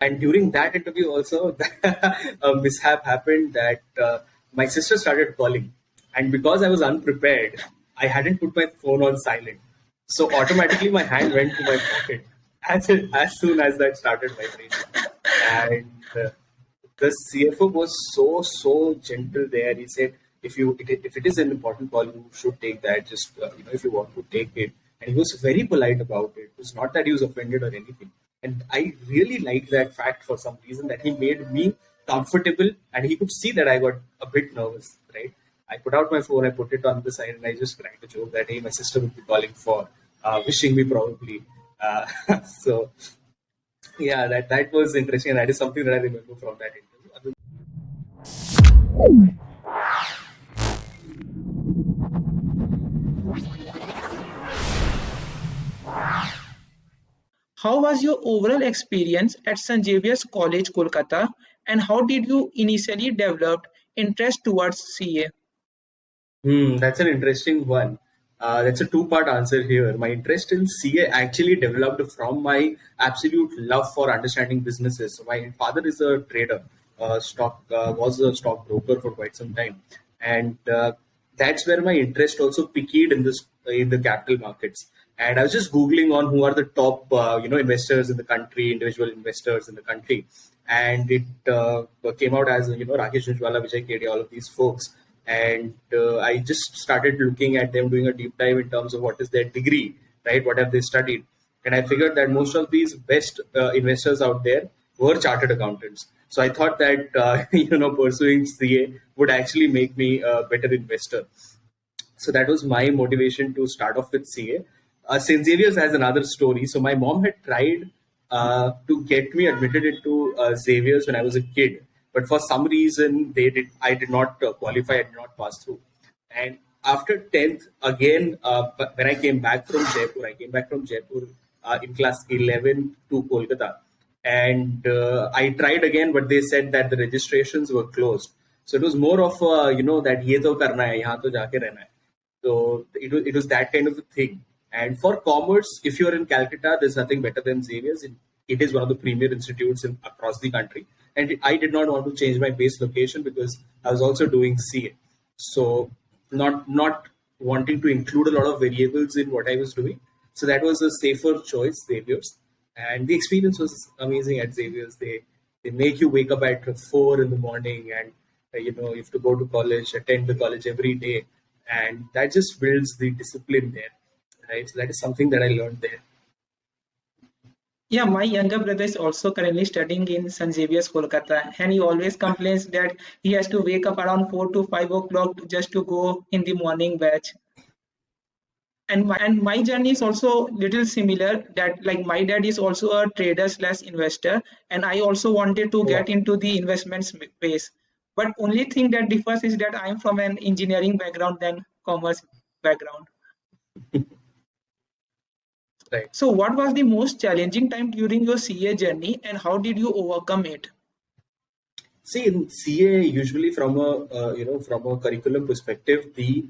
And during that interview also, a mishap happened that my sister started calling, and because I was unprepared, I hadn't put my phone on silent. So automatically, my hand went to my pocket as soon as that started vibrating, and the CFO was so gentle there. He said, if it is an important call, you should take that. Just if you want to take it. And he was very polite about it. It was not that he was offended or anything. And I really liked that fact for some reason, that he made me comfortable, and he could see that I got a bit nervous. Right. I put out my phone, I put it on the side, and I just cracked a joke that, hey, my sister would be calling for wishing me probably. So yeah, that was interesting, and that is something that I remember from that interview. How was your overall experience at St. Xavier's College, Kolkata, and how did you initially develop interest towards CA? That's an interesting one. That's a two-part answer here. My interest in CA actually developed from my absolute love for understanding businesses. So my father is a trader, stock was a stockbroker for quite some time, and that's where my interest also peaked in the capital markets. And I was just googling on who are the top investors in the country, individual investors in the country, and it came out as Rakesh Junjwala, Vijay Kedia, all of these folks. And I just started looking at them, doing a deep dive in terms of what is their degree, right? What have they studied? And I figured that most of these best investors out there were chartered accountants. So I thought that pursuing CA would actually make me a better investor. So that was my motivation to start off with CA. St. Xavier's has another story. So my mom had tried to get me admitted into Xavier's when I was a kid, but for some reason I did not qualify. I did not pass through. And after 10th, again, when I came back from Jaipur in class 11 to Kolkata, and I tried again, but they said that the registrations were closed. So it was more of that ye to karna hai, yahan to jaake rehna hai. So it was that kind of a thing. And for commerce, if you're in Calcutta, there's nothing better than Xavier's. It is one of the premier institutes across the country. And I did not want to change my base location because I was also doing CA. So not wanting to include a lot of variables in what I was doing. So that was a safer choice, Xavier's. And the experience was amazing at Xavier's. They make you wake up at 4 in the morning, and you have to go to college, attend the college every day, and that just builds the discipline there, right? So that is something that I learned there. Yeah, my younger brother is also currently studying in St. Xavier's, Kolkata, and he always complains that he has to wake up around 4 to 5 o'clock just to go in the morning batch. And my journey is also little similar, that like my dad is also a trader slash investor, and I also wanted to Wow. get into the investment space. But only thing that differs is that I'm from an engineering background than commerce background. Right. So what was the most challenging time during your CA journey, and how did you overcome it? See, in CA, usually from a curriculum perspective, the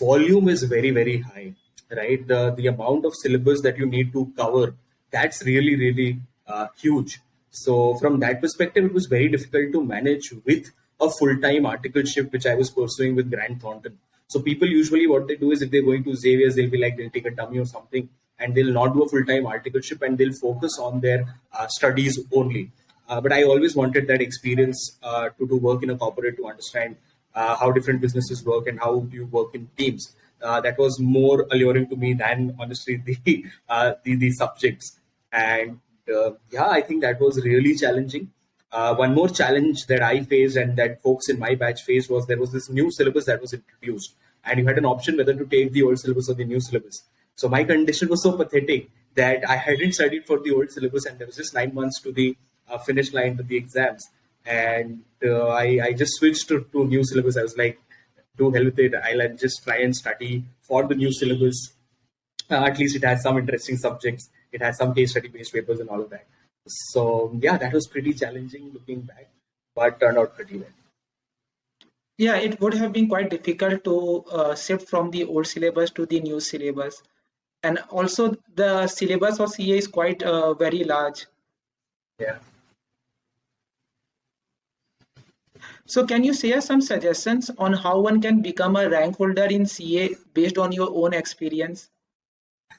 volume is very high, right? The amount of syllabus that you need to cover, that's really huge. So from that perspective, it was very difficult to manage with a full-time articleship, which I was pursuing with Grant Thornton. So people usually what they do is, if they're going to Xavier's, they'll be like, they'll take a dummy or something, and they'll not do a full-time articleship, and they'll focus on their studies only. But I always wanted that experience to work in a corporate, to understand how different businesses work and how do you work in teams. That was more alluring to me than honestly the subjects. And yeah, I think that was really challenging. One more challenge that I faced and that folks in my batch faced was, there was this new syllabus that was introduced, and you had an option whether to take the old syllabus or the new syllabus. So my condition was so pathetic that I hadn't studied for the old syllabus, and there was just 9 months to the finish line to the exams. And I just switched to new syllabus. I was like, to hell with it. I'll just try and study for the new syllabus. At least it has some interesting subjects. It has some case study based papers and all of that. So yeah, that was pretty challenging looking back, but turned out pretty well. Yeah, it would have been quite difficult to shift from the old syllabus to the new syllabus. And also the syllabus of CA is quite very large. Yeah. So can you share some suggestions on how one can become a rank holder in CA based on your own experience?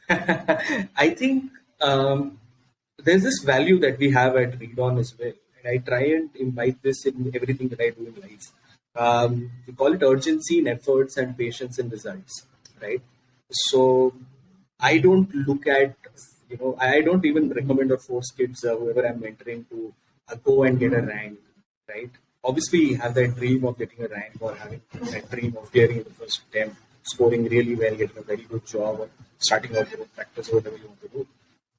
I think there's this value that we have at ReadOn as well, and I try and imbibe this in everything that I do in life. We call it urgency in efforts and patience in results, right? So I don't look at, I don't even recommend or force kids, whoever I'm mentoring, to go and get a rank, right? Obviously, you have that dream of getting a rank or having that dream of clearing in the first attempt, scoring really well, getting a very good job, or starting out your own practice or whatever you want to do.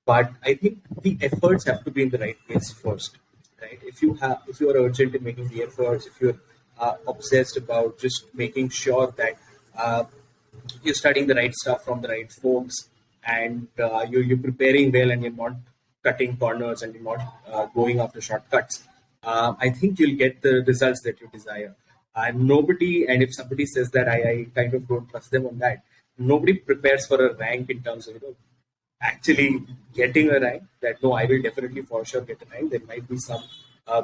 But I think the efforts have to be in the right place first, right? If you are urgent in making the efforts, if you're obsessed about just making sure that uh, you're studying the right stuff from the right folks, and you're preparing well, and you're not cutting corners, and you're not going after shortcuts, I think you'll get the results that you desire. And if somebody says that, I kind of don't trust them on that. Nobody prepares for a rank in terms of actually getting a rank. That no, I will definitely for sure get a rank. There might be some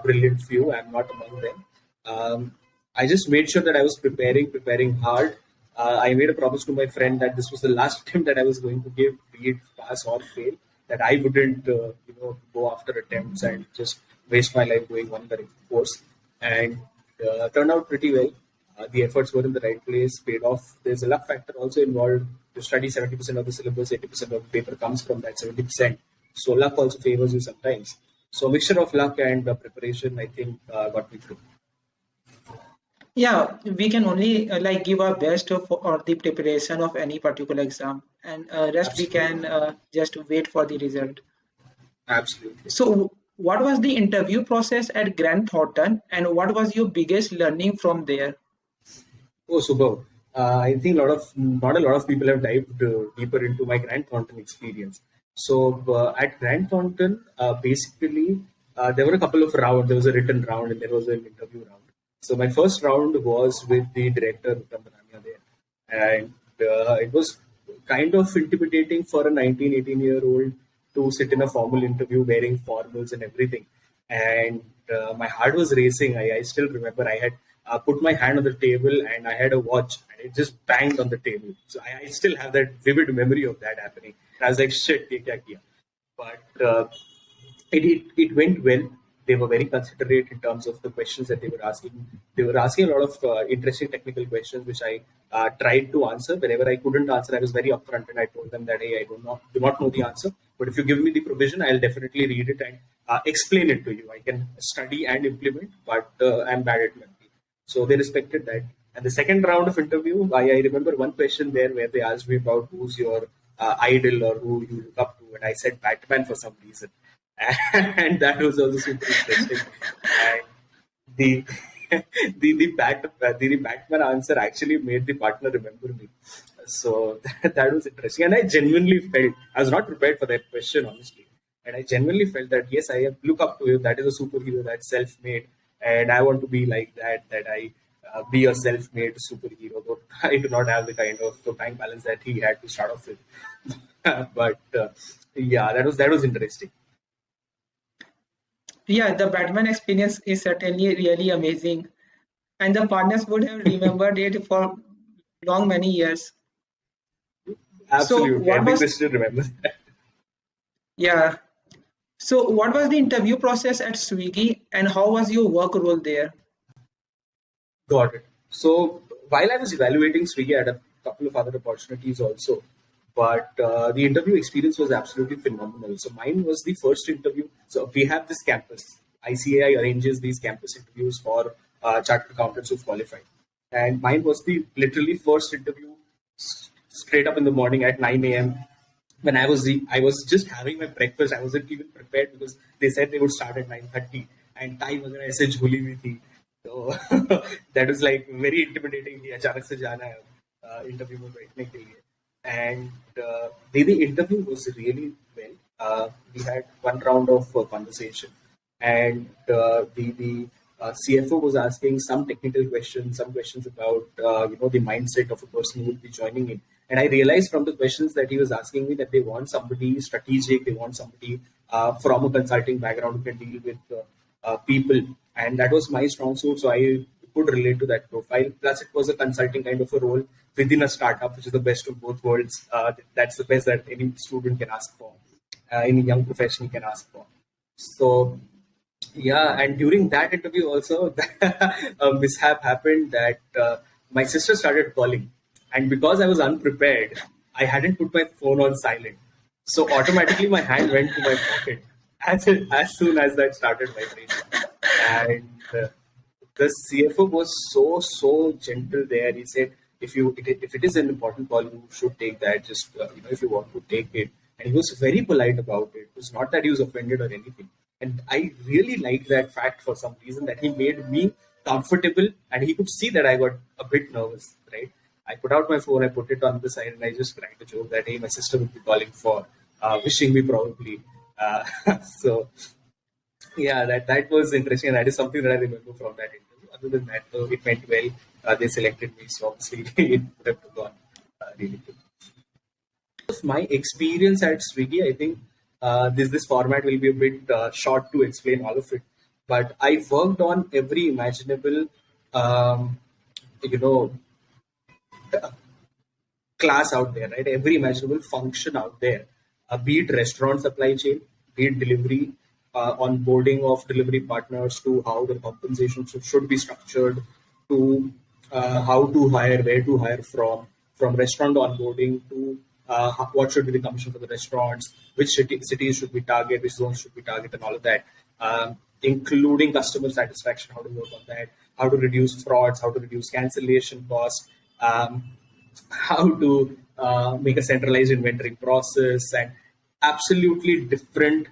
brilliant few. I'm not among them. I just made sure that I was preparing hard. I made a promise to my friend that this was the last attempt that I was going to give, be it pass or fail. That I wouldn't, go after attempts and just waste my life going one correct course. And turned out pretty well. The efforts were in the right place, paid off. There's a luck factor also involved. You study 70% of the syllabus, 80% of the paper comes from that 70%. So luck also favors you sometimes. So a mixture of luck and preparation, I think, got me through. Yeah, we can only like give our best for the preparation of any particular exam, and rest we Absolutely. can just wait for the result. Absolutely. So, what was the interview process at Grant Thornton, and what was your biggest learning from there? Oh, superb. I think not a lot of people have dived deeper into my Grant Thornton experience. So at Grant Thornton, basically, there were a couple of rounds. There was a written round and there was an interview round. So my first round was with the director Ramya there, and it was kind of intimidating for a 19, 18-year-old to sit in a formal interview wearing formals and everything. And my heart was racing. I still remember I had put my hand on the table and I had a watch and it just banged on the table. So I still have that vivid memory of that happening. I was like, shit, ye kya kiya? But it went well. They were very considerate in terms of the questions that they were asking. They were asking a lot of interesting technical questions, which I tried to answer. Whenever I couldn't answer, I was very upfront and I told them that, hey, I do not know the answer. But if you give me the provision, I'll definitely read it and explain it to you. I can study and implement, but I'm bad at memory. So they respected that. And the second round of interview, I remember one question there where they asked me about who's your idol or who you look up to, and I said Batman for some reason, and that was also super interesting. And the the Batman answer actually made the partner remember me. So that was interesting, and I genuinely felt I was not prepared for that question, honestly. And I genuinely felt that yes, I look up to you. That is a superhero that's self-made, and I want to be like that. That I be a self-made superhero. Though I do not have the kind of bank balance that he had to start off with. But yeah, that was interesting. Yeah, the Batman experience is certainly really amazing, and the partners would have remembered it for long many years. So, Absolutely, I what think they was still remember. yeah? So, what was the interview process at Swiggy, and how was your work role there? Got it. So while I was evaluating Swiggy, I had a couple of other opportunities also, but the interview experience was absolutely phenomenal. So mine was the first interview. So we have this campus. ICAI arranges these campus interviews for chartered accountants who've qualified, and mine was the literally first interview straight up in the morning at 9 a.m. When I was just having my breakfast. I wasn't even prepared because they said they would start at 9:30, and time वगैरह ऐसे झूली हुई थी. So that was like very intimidating कि अचानक से जाना है interview में बैठने के लिए. And the interview was really well. We had one round of conversation, and the CFO was asking some technical questions, some questions about the mindset of a person who would be joining in. And I realized from the questions that he was asking me that they want somebody strategic, they want somebody from a consulting background who can deal with people, and that was my strong suit. So I could relate to that profile. Plus, it was a consulting kind of a role within a startup, which is the best of both worlds. That's the best that any student can ask for, any young professional can ask for. So yeah, and during that interview also, a mishap happened that my sister started calling, and because I was unprepared, I hadn't put my phone on silent. So automatically, my hand went to my pocket as soon as that started vibrating, and the CFO was so gentle there. He said, if it is an important call, you should take that. Just if you want to take it. And he was very polite about it. It was not that he was offended or anything. And I really liked that fact for some reason, that he made me comfortable, and he could see that I got a bit nervous. Right. I put out my phone, I put it on the side, and I just cracked a joke that hey, my sister will be calling for wishing me probably. Uh, so yeah, that was interesting, and that is something that I remember from that interview. Other than that, it went well. They selected me, so obviously it would have gone really good. My experience at Swiggy, I think this format will be a bit short to explain all of it, but I worked on every imaginable, um, you know, class out there, right? Every imaginable function out there, be it restaurant supply chain, be it delivery, onboarding of delivery partners, to how the compensation should be structured, to how to hire, where to hire from restaurant onboarding to what should be the commission for the restaurants, which cities should we target, which zones should we target, and all of that. Including customer satisfaction, how to work on that, how to reduce frauds, how to reduce cancellation costs, how to make a centralized inventory process, and absolutely different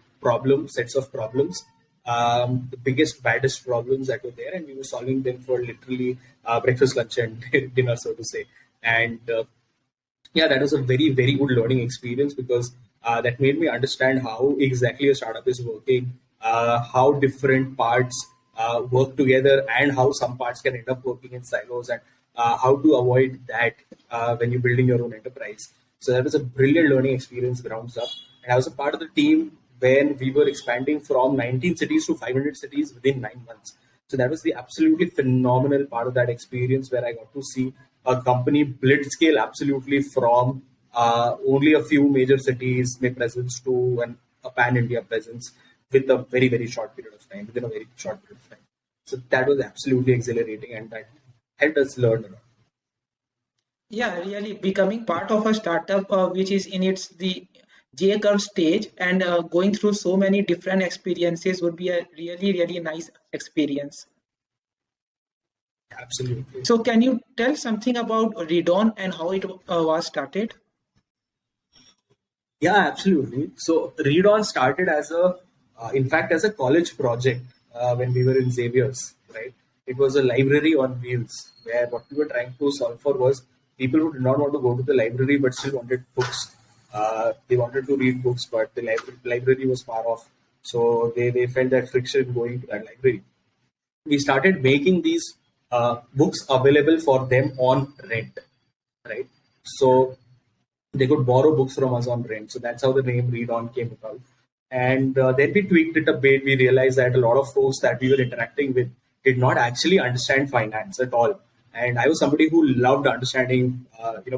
sets of problems. The biggest, baddest problems that were there, and we were solving them for literally breakfast, lunch, and dinner, so to say. And yeah, that was a very good learning experience, because that made me understand how exactly a startup is working, how different parts work together, and how some parts can end up working in silos, and how to avoid that when you're building your own enterprise. So that was a brilliant learning experience, grounds up. And I was a part of the team when we were expanding from 19 cities to 500 cities within 9 months. So that was the absolutely phenomenal part of that experience, where I got to see a company blitzscale absolutely from only a few major cities may presence to a pan India presence with a very short period of time, within a very short period of time. So that was absolutely exhilarating, and that helped us learn a lot. Yeah, really becoming part of a startup which is in its the J curve stage and going through so many different experiences would be a really nice experience. Absolutely. So can you tell something about ReadOn and how it was started? Yeah, absolutely. So ReadOn started in fact, as a college project when we were in Xavier's, right? It was a library on wheels, where what we were trying to solve for was people who did not want to go to the library but still wanted books. They wanted to read books, but the library was far off. So they felt that friction going to that library. We started making these books available for them on rent, right? So they could borrow books from us on rent. So that's how the name ReadOn came about. And then we tweaked it a bit. We realized that a lot of folks that we were interacting with did not actually understand finance at all. And I was somebody who loved understanding,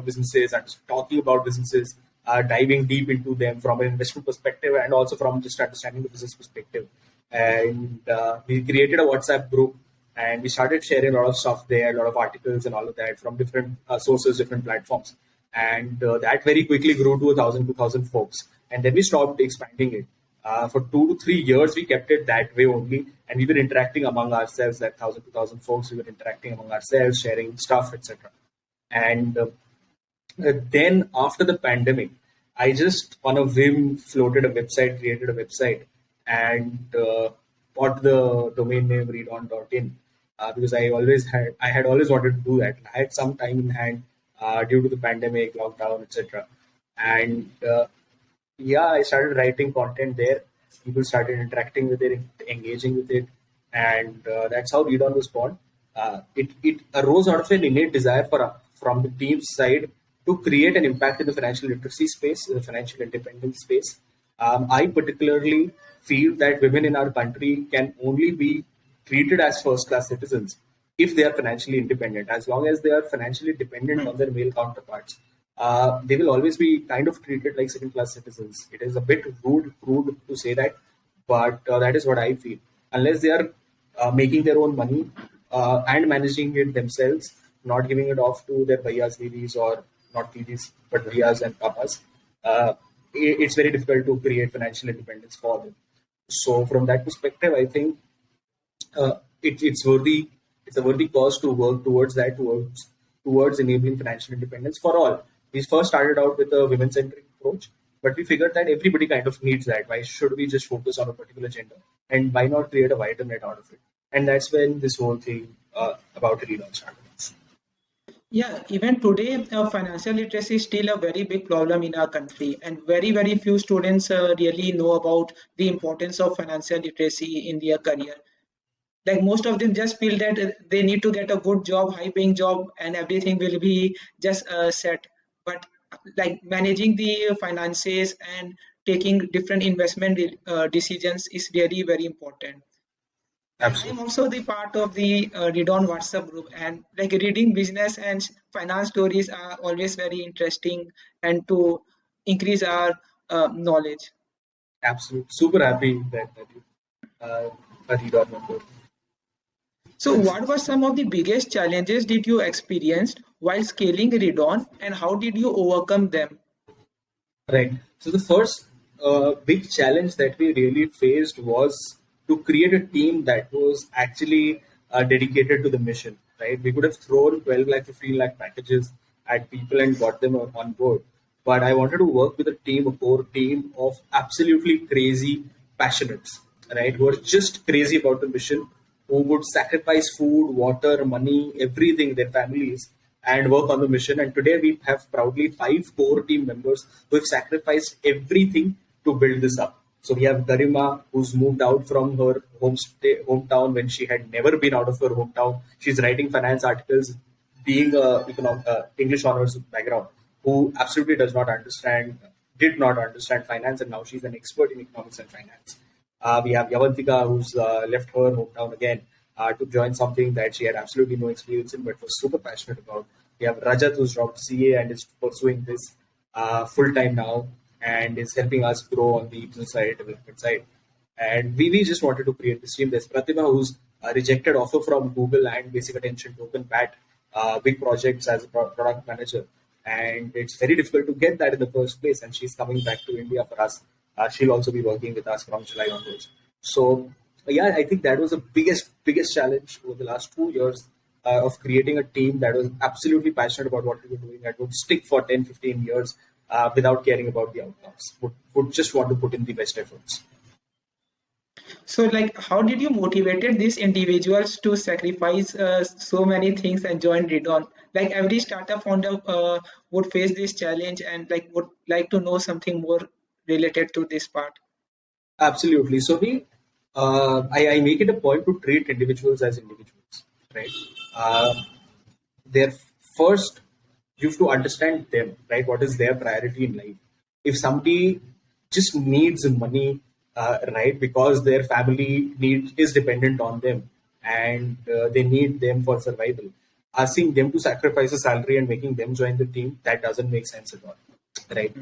businesses and talking about businesses, diving deep into them from an investment perspective and also from just understanding the business perspective. And we created a WhatsApp group, and we started sharing a lot of stuff there, a lot of articles and all of that from different sources, different platforms. And that very quickly grew to 1,000, 2,000 folks. And then we stopped expanding it. For 2 to 3 years, we kept it that way only, and we were interacting among ourselves. That 1,000, 2,000 folks, we were interacting among ourselves, sharing stuff, etc. And then after the pandemic, I just on a whim floated a website, created a website, and bought the domain name ReadOn.in, because I had always wanted to do that. I had some time in hand due to the pandemic, lockdown, etc. And yeah, I started writing content there. People started interacting with it, engaging with it, and that's how ReadOn was born. It arose out of an innate desire from the team's side to create an impact in the financial literacy space, the financial independence space. I particularly feel that women in our country can only be treated as first class citizens if they are financially independent. As long as they are financially dependent Hmm. on their male counterparts, they will always be kind of treated like second class citizens. It is a bit rude to say that, but that is what I feel. Unless they are making their own money and managing it themselves, not giving it off to their bhaiyas, didis, or not didis, but bhaiyas and papas, it's very difficult to create financial independence for them. So, from that perspective, I think it's worthy. It's a worthy cause to work towards that, towards enabling financial independence for all. We first started out with a women centric approach, but we figured that everybody kind of needs that. Why should we just focus on a particular gender, and why not create a wider net out of it? And that's when this whole thing about ReadOn started. Yeah, even today, financial literacy is still a very big problem in our country, and very few students really know about the importance of financial literacy in their career. Like most of them just feel that they need to get a good job, high paying job, and everything will be just set. But like managing the finances and taking different investment decisions is really very important. And I am Absolutely. also the part of the ReadOn WhatsApp group, and like reading business and finance stories are always very interesting and to increase our knowledge. Absolutely. Super happy that you a ReadOn member. So, what were some of the biggest challenges did you experience while scaling ReadOn, and how did you overcome them? Right. So the first big challenge that we really faced was to create a team that was actually dedicated to the mission. Right. We could have thrown 12 lakh, 15 lakh packages at people and got them on board. But I wanted to work with a team, a core team of absolutely crazy passionates, right? Who are just crazy about the mission, who would sacrifice food, water, money, everything, their families, and work on the mission. And today we have proudly 5 core team members who have sacrificed everything to build this up. So we have Garima, who's moved out from her hometown when she had never been out of her hometown. She's writing finance articles, being a English honors background, who absolutely did not understand finance, and now she's an expert in economics and finance. We have Yavantika, who's left her hometown again to join something that she had absolutely no experience in, but was super passionate about. We have Rajat, who's dropped CA and is pursuing this full time now, and is helping us grow on the business side, development side. And we just wanted to create this team. There's Pratima, who's rejected offer from Google and Basic Attention Token Pat, big projects as a product manager. And it's very difficult to get that in the first place. And she's coming back to India for us. She'll also be working with us from July onwards. So, yeah, I think that was the biggest challenge over the last 2 years of creating a team that was absolutely passionate about what we were doing and would stick for 10, 15 years without caring about the outcomes, would just want to put in the best efforts. So, like, how did you motivated these individuals to sacrifice so many things and join ReadOn? Like every startup founder would face this challenge and like would like to know something more related to this part. Absolutely. So I make it a point to treat individuals as individuals, right? Uh, their first, you have to understand them, right? What is their priority in life? If somebody just needs money, right, because their family need is dependent on them and they need them for survival, asking them to sacrifice a salary and making them join the team, that doesn't make sense at all, right?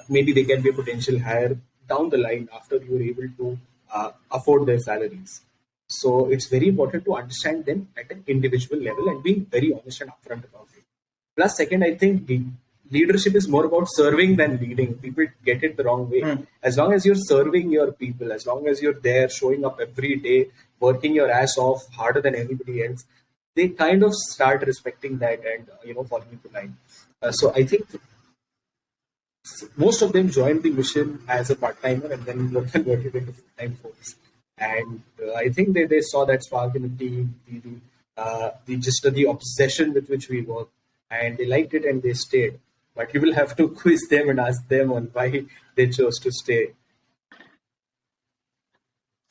Maybe they can be a potential hire down the line after you're able to afford their salaries. So it's very important to understand them at an individual level and being very honest and upfront about it. Plus, second, I think leadership is more about serving than leading. People get it the wrong way. Hmm. As long as you're serving your people, as long as you're there, showing up every day, working your ass off harder than anybody else, they kind of start respecting that and falling into line. So I think most of them joined the mission as a part timer and then were converted into full time folks. And I think they saw that spark in the team, the obsession with which we work, and they liked it and they stayed. But you will have to quiz them and ask them on why they chose to stay.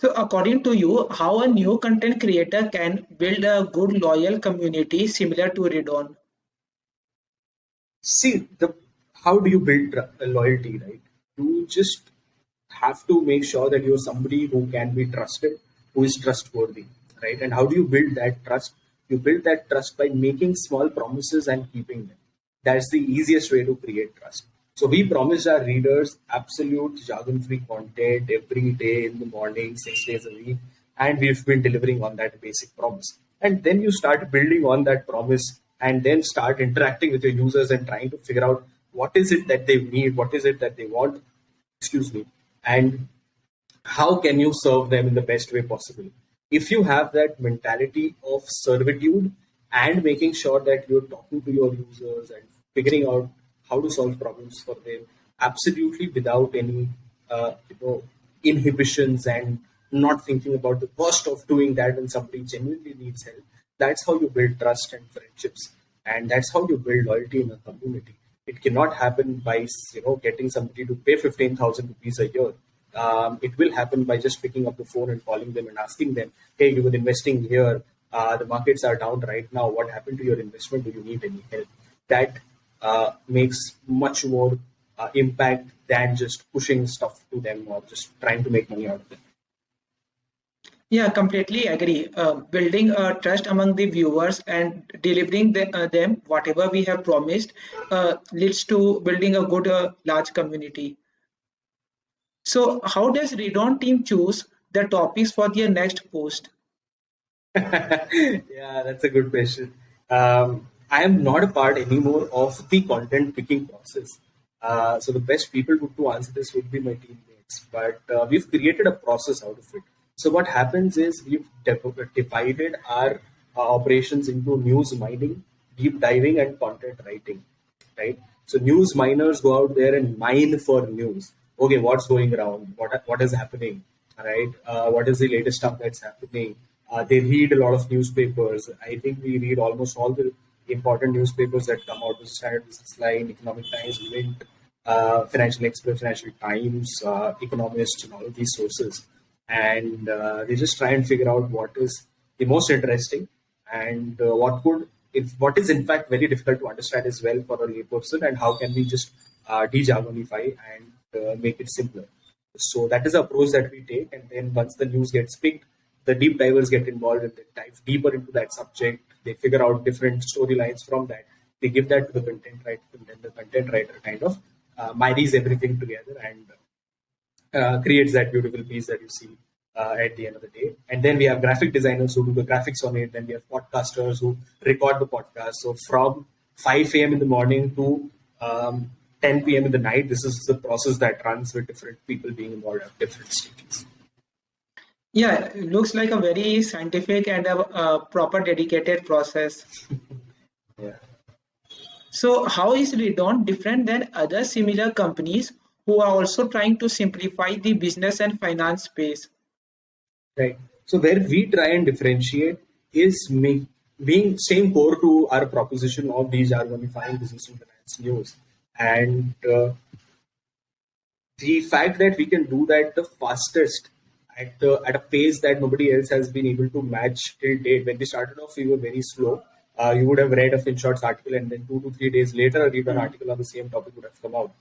So, according to you, how a new content creator can build a good loyal community similar to ReadOn? See, the how do you build loyalty, right? You just have to make sure that you're somebody who can be trusted, who is trustworthy, right? And how do you build that trust? You build that trust by making small promises and keeping them. That's the easiest way to create trust. So we promised our readers absolute jargon-free content every day in the morning, 6 days a week, and we've been delivering on that basic promise. And then you start building on that promise, and then start interacting with your users and trying to figure out what is it that they need, what is it that they want, excuse me, and how can you serve them in the best way possible. If you have that mentality of servitude and making sure that you're talking to your users and figuring out how to solve problems for them absolutely without any inhibitions, and not thinking about the cost of doing that when somebody genuinely needs help, that's how you build trust and friendships, and that's how you build loyalty in a community. It cannot happen by getting somebody to pay 15,000 rupees a year. It will happen by just picking up the phone and calling them and asking them, hey, you were investing here, the markets are down right now, what happened to your investment, do you need any help? That makes much more impact than just pushing stuff to them or just trying to make money out of them. Yeah, completely agree. Building trust among the viewers and delivering them whatever we have promised leads to building a good large community. So, how does ReadOn team choose the topics for their next post? Yeah, that's a good question. I am not a part anymore of the content picking process. So the best people to answer this would be my teammates. But we've created a process out of it. So what happens is we've divided our operations into news mining, deep diving, and content writing, right? So news miners go out there and mine for news. Okay, what's going around? What is happening? Right? What is the latest stuff that's happening? They read a lot of newspapers. I think we read almost all the important newspapers that come out: Business Standard, Business Line, Economic Times, Mint, Financial Express, Financial Times, Economist, and all of these sources. And they just try and figure out what is the most interesting, and what is in fact very difficult to understand as well for a layperson, and how can we just de-jargonify and make it simpler. So that is the approach that we take. And then once the news gets picked, the deep divers get involved and they dive deeper into that subject. They figure out different storylines from that. They give that to the content writer, and then the content writer kind of marries everything together and creates that beautiful piece that you see at the end of the day. And then we have graphic designers who do the graphics on it. Then we have podcasters who record the podcast. So from 5 a.m. in the morning to 10 p.m. in the night, this is the process that runs with different people being involved at different stages. Yeah, it looks like a very scientific and a proper dedicated process. Yeah. So, how is ReadOn different than other similar companies who are also trying to simplify the business and finance space? Right. So where we try and differentiate is being staying core to our proposition of these are unifying business and finance news, and the fact that we can do that the fastest at a pace that nobody else has been able to match till date. When we started off, we were very slow. You would have read a FinShots article, and then 2 to 3 days later, a read an article on the same topic would have come out.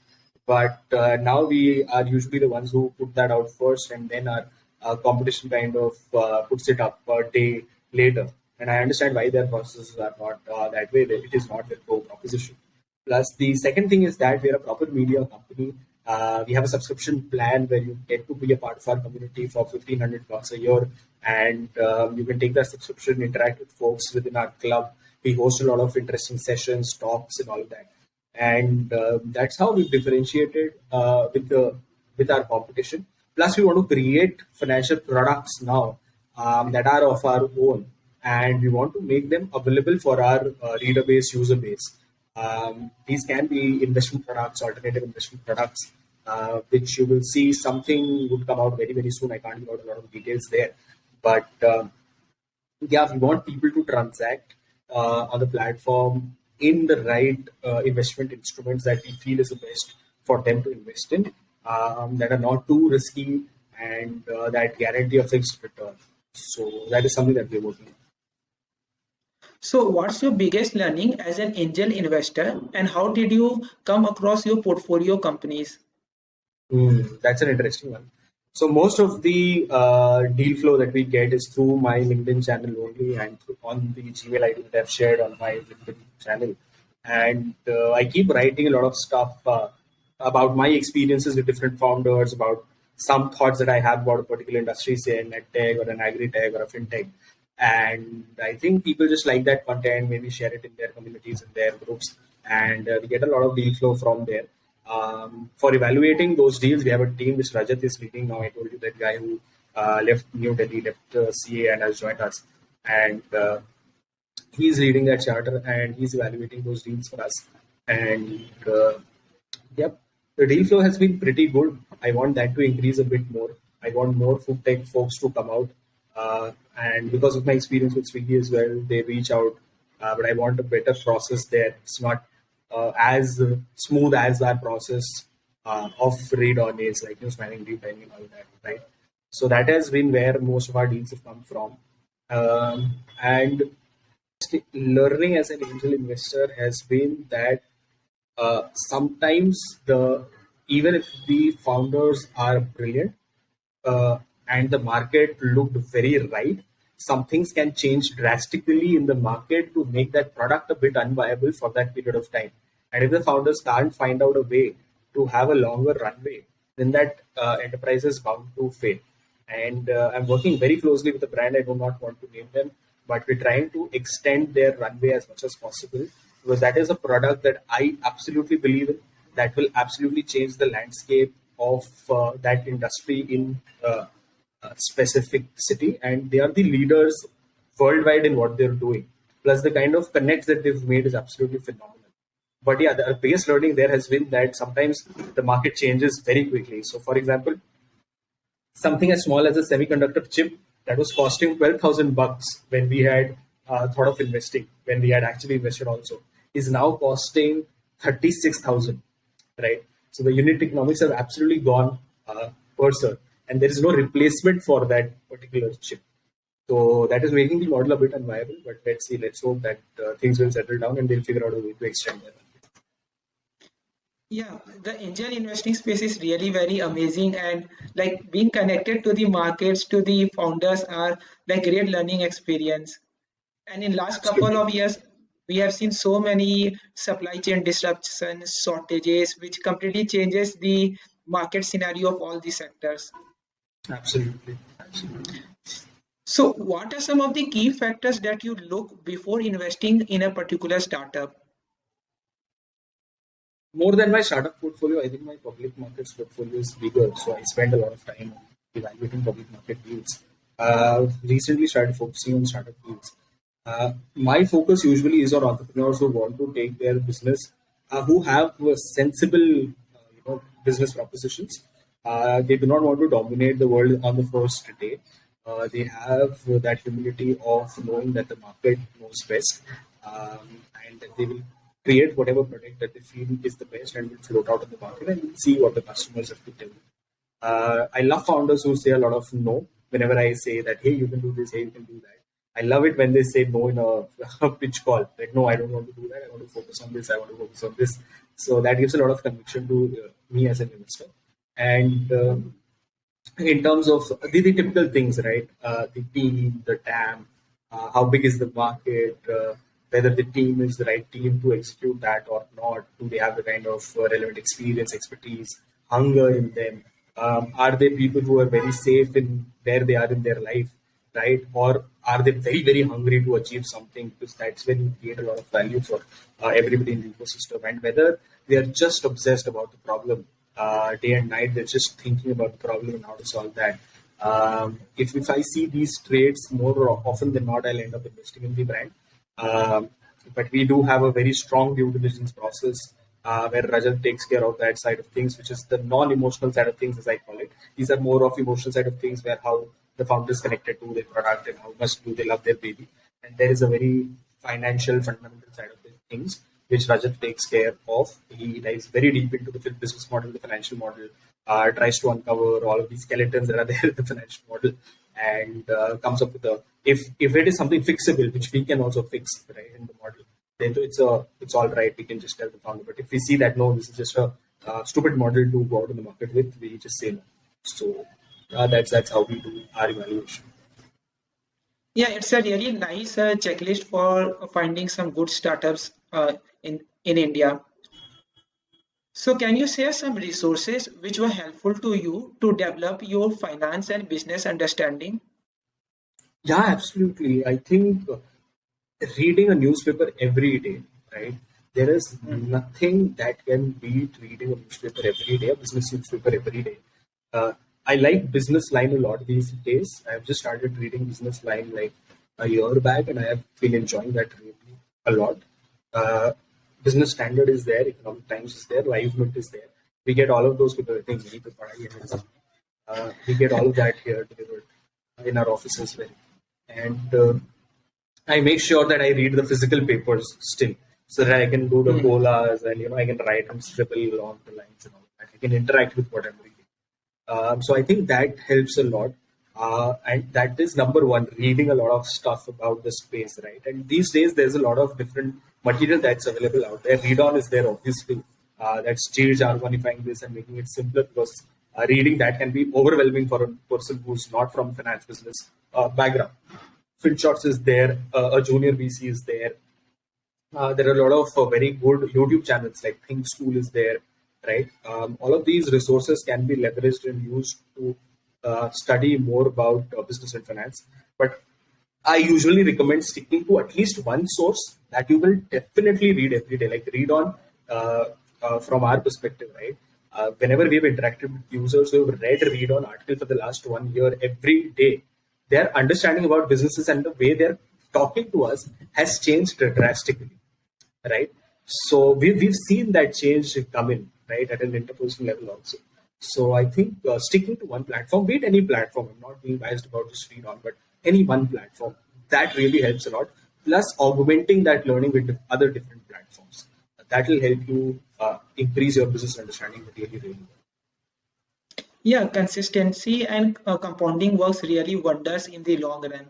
But now we are usually the ones who put that out first, and then our competition kind of puts it up a day later. And I understand why their processes are not that way. That it is not their core proposition. Plus, the second thing is that we are a proper media company. We have a subscription plan where you get to be a part of our community for 1,500 bucks a year, and you can take that subscription, interact with folks within our club. We host a lot of interesting sessions, talks, and all of that. And that's how we've differentiated with our competition. Plus, we want to create financial products now that are of our own, and we want to make them available for our reader base, user base. These can be investment products, alternative investment products, which you will see something would come out very, very soon. I can't give out a lot of details there. But yeah, we want people to transact on the platform in the right investment instruments that we feel is the best for them to invest in, that are not too risky and that guarantee a fixed return. So that is something that we're working on. So, what's your biggest learning as an angel investor, and how did you come across your portfolio companies? That's an interesting one. So most of the deal flow that we get is through my LinkedIn channel only, and on the Gmail ID that I've shared on my LinkedIn channel. And I keep writing a lot of stuff about my experiences with different founders, about some thoughts that I have about a particular industry, say an edtech or an agri-tech or a fintech. And I think people just like that content, maybe share it in their communities, in their groups, and we get a lot of deal flow from there. For evaluating those deals, we have a team which Rajat is leading now. I told you that guy who left New Delhi, left CA, and has joined us. And he's leading that charter and he's evaluating those deals for us. And yep, the deal flow has been pretty good. I want that to increase a bit more. I want more food tech folks to come out. And because of my experience with Swiggy as well, they reach out. But I want a better process there. It's not as smooth as that process of ReadOn is, like spanning deep and all that, right? So that has been where most of our deals have come from. And learning as an angel investor has been that sometimes the even if the founders are brilliant and the market looked very right, some things can change drastically in the market to make that product a bit unviable for that period of time. And if the founders can't find out a way to have a longer runway, then that enterprise is bound to fail. And I'm working very closely with a brand. I do not want to name them, but we're trying to extend their runway as much as possible, because that is a product that I absolutely believe in, that will absolutely change the landscape of that industry in specific city, and they are the leaders worldwide in what they're doing. Plus, the kind of connects that they've made is absolutely phenomenal. But yeah, the biggest learning there has been that sometimes the market changes very quickly. So, for example, something as small as a semiconductor chip that was costing $12,000 when we had thought of investing, when we had actually invested also, is now costing 36,000, right? So the unit economics have absolutely gone further, and there is no replacement for that particular chip. So that is making the model a bit unviable. But let's see, let's hope that things will settle down and they'll figure out a way to extend that. Yeah, the angel investing space is really very amazing, and like being connected to the markets, to the founders are like great learning experience. And in last couple Absolutely. of years, we have seen so many supply chain disruptions, shortages, which completely changes the market scenario of all the sectors. Absolutely. Absolutely. So, what are some of the key factors that you look before investing in a particular startup? More than my startup portfolio, I think my public markets portfolio is bigger. So I spend a lot of time evaluating public market deals. Recently started focusing on startup deals. My focus usually is on entrepreneurs who want to take their business, who have sensible, business propositions. They do not want to dominate the world on the first day. They have that humility of knowing that the market knows best, and that they will create whatever product that they feel is the best and will float out in the market, and we'll see what the customers have to tell. I love founders who say a lot of no whenever I say that, hey, you can do this, hey, you can do that. I love it when they say no in a pitch call. Like, no, I don't want to do that. I want to focus on this. I want to focus on this. So that gives a lot of conviction to me as an investor. And in terms of the typical things, right? The team, the TAM, how big is the market, whether the team is the right team to execute that or not. Do they have the kind of relevant experience, expertise, hunger in them? Are they people who are very safe in where they are in their life, right? Or are they very, very hungry to achieve something? Because that's when you create a lot of value for everybody in the ecosystem. And whether they are just obsessed about the problem day and night, they're just thinking about the problem and how to solve that. If I see these traits more often than not, I'll end up investing in the brand. Um, but we do have a very strong due diligence process where Rajat takes care of that side of things, which is the non-emotional side of things, as I call it. These are more of emotional side of things, where how the founder is connected to their product and how much do they love their baby. And there is a very financial, fundamental side of the things, which Rajat takes care of. He dives very deep into the business model, the financial model, tries to uncover all of these skeletons that are there in the financial model, and comes up with a, if it is something fixable, which we can also fix, right, in the model, then it's all right. We can just tell the founder. But if we see that no, this is just a stupid model to go out in the market with, we just say no. So That's how we do our evaluation. Yeah, it's a really nice checklist for finding some good startups in India. So, can you share some resources which were helpful to you to develop your finance and business understanding? Yeah, absolutely. I think reading a newspaper every day, right? There is nothing that can beat reading a newspaper every day, a business newspaper every day. Uh, I like Business Line a lot these days. I've just started reading Business Line like a year back, and I have been enjoying that really a lot. Uh, Business Standard is there, Economic Times is there, Live Mint is there. We get all of those people. I think we get all of that here delivered in our office as well. And I make sure that I read the physical papers still, so that I can do the Hmm. colas and I can write and scribble along the lines and all that. I can interact with what I'm reading. So I think that helps a lot, and that is number one. Reading a lot of stuff about the space, right? And these days there's a lot of different material that's available out there. ReadOn is there, obviously. That's jargonifying this and making it simpler because reading that can be overwhelming for a person who's not from finance business background. FinShots is there, a junior VC is there. There are a lot of very good YouTube channels like Think School is there, right? All of these resources can be leveraged and used to study more about business and finance. But I usually recommend sticking to at least one source that you will definitely read every day, like read on from our perspective, right? Whenever we've interacted with users who have read on article for the last 1 year every day, their understanding about businesses and the way they're talking to us has changed drastically, right? So we've seen that change come in, right, at an interpersonal level also. So I think sticking to one platform, be it any platform, I'm not being biased about just read on, but any one platform, that really helps a lot. Plus augmenting that learning with other different platforms. That will help you increase your business understanding really, really well. Yeah, consistency and compounding works really wonders in the long run.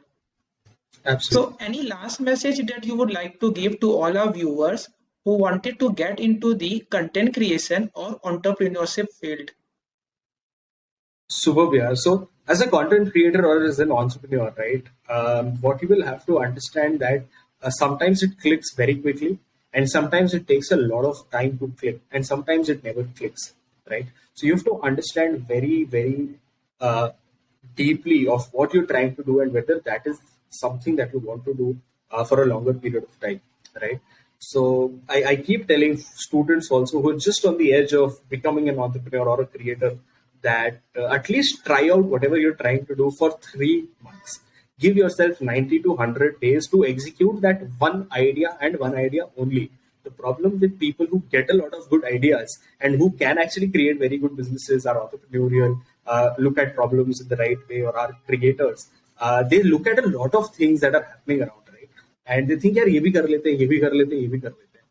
Absolutely. So, any last message that you would like to give to all our viewers who wanted to get into the content creation or entrepreneurship field? Superb, yeah. So, as a content creator or as an entrepreneur, right, what you will have to understand that sometimes it clicks very quickly, and sometimes it takes a lot of time to click, and sometimes it never clicks, right? So, you have to understand very, very uh, deeply of what you're trying to do and whether that is something that you want to do for a longer period of time, right? So I keep telling students also who are just on the edge of becoming an entrepreneur or a creator that at least try out whatever you're trying to do for 3 months. Give yourself 90 to 100 days to execute that one idea and one idea only. The problem with people who get a lot of good ideas and who can actually create very good businesses, are entrepreneurial, look at problems in the right way, or are creators, they look at a lot of things that are happening around, right? And they think, यार ये भी कर लेते हैं, ये भी कर लेते हैं, ये भी कर लेते हैं.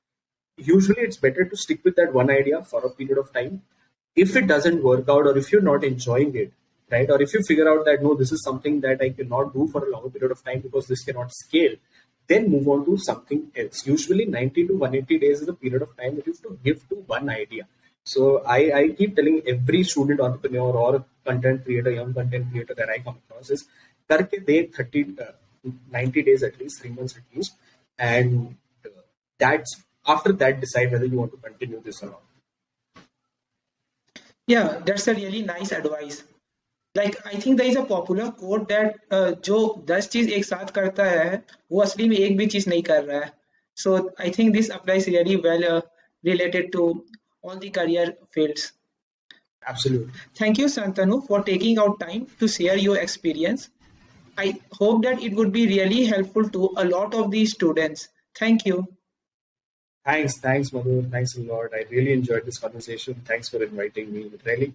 Usually it's better to stick with that one idea for a period of time. If it doesn't work out, or if you're not enjoying it, right, or if you figure out that no, this is something that I cannot do for a longer period of time because this cannot scale, then move on to something else. Usually 90 to 180 days is a period of time that you have to give to one idea. So I keep telling every student entrepreneur or content creator, young content creator that I come across is करके दे 30 90 days at least, 3 months at least, and that's after that decide whether you want to continue this or not. Yeah, that's a really nice advice. Like I think there is a popular quote that जो 10 चीज एक साथ करता है वो असली में एक भी चीज नहीं कर रहा है. So I think this applies really well related to all the career fields. Absolutely. Thank you, Santanu, for taking out time to share your experience. I hope that it would be really helpful to a lot of these students. Thank you. Thanks, Madhu. Thanks a lot. I really enjoyed this conversation. Thanks for inviting me. Really.